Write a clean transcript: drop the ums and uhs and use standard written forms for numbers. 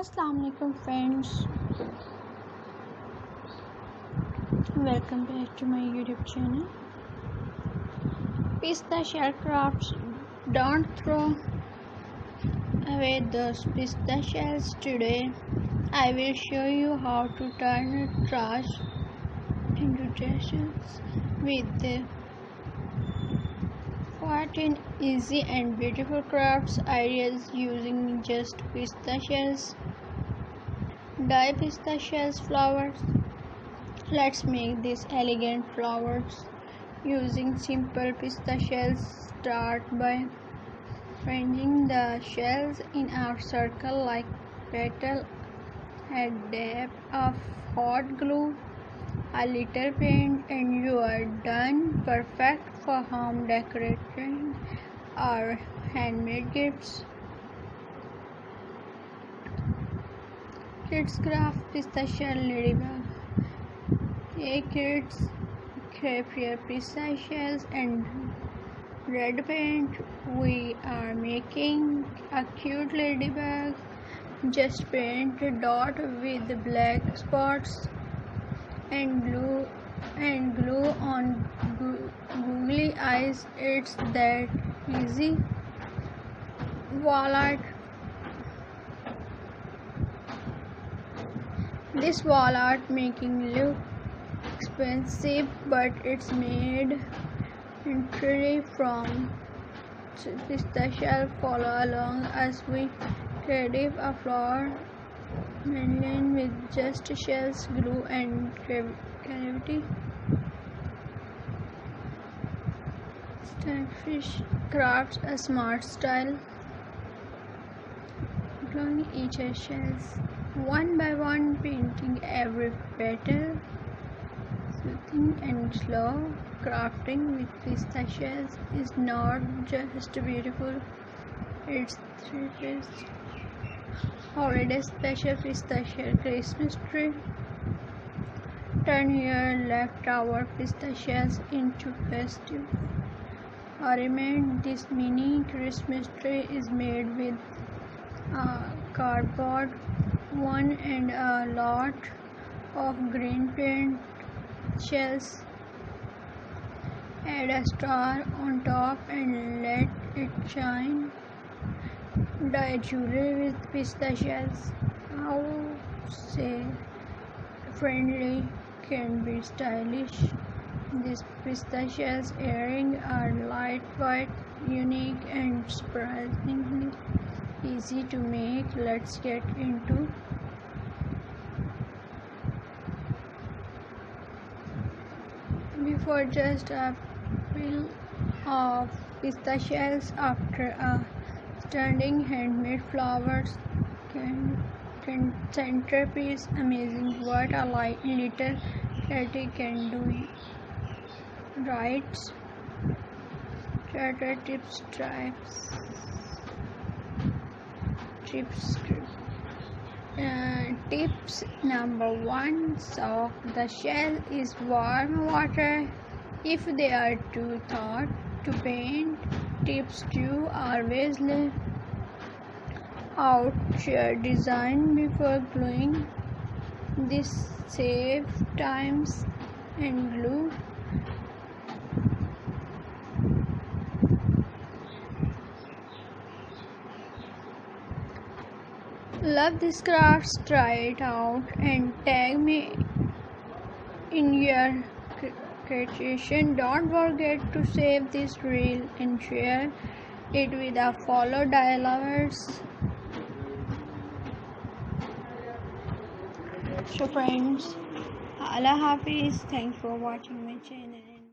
Assalamu alaikum friends, welcome back to my YouTube channel. Pistachio crafts. Don't throw away those pistachios today. I will show you how to turn trash into treasures with the 14 easy and beautiful crafts ideas using just pistachios. Dye pistachios flowers. Let's make these elegant flowers using simple pistachios. Start by arranging the shells in a circle like petal. Add dab of hot glue, a little paint, and you are done. Perfect for home decoration or handmade gifts. Kids craft pistachio ladybug. Hey kids, grab your pistachios and red paint. We are making a cute ladybug. Just paint a dot with black spots and glue on googly eyes. It's that easy. Wall art. This wall art making look expensive, but it's made entirely from pistachio. Follow along as we create a flower mainline with just shells, glue, and gravity. Starfish crafts a smart style, gluing each shells one by one, painting every petal. Soothing and slow. Crafting with pistachios is not just beautiful, it's delicious. Holiday special pistachio Christmas tree. Turn your leftover pistachios into festive ornament. This mini Christmas tree is made with cardboard one and a lot of green paint shells. Add a star on top and let it shine. Dye jewelry with pistachios. How say friendly can be stylish. These pistachios earrings are lightweight, unique, and surprisingly easy to make. Let's get into before just a peel of pistachios after a stunning handmade flowers can centerpiece. Amazing what a little charity can do. Right, charter tips tips number 1. Soak the shell in warm water if they are too hot to paint. Tips 2. Always lay out your design before gluing. This saves time and glue. Love this craft. Try it out and tag me in your creation. Don't forget to save this reel and share it with our fellow dye lovers. So friends, Allah Hafiz. Thanks for watching my channel.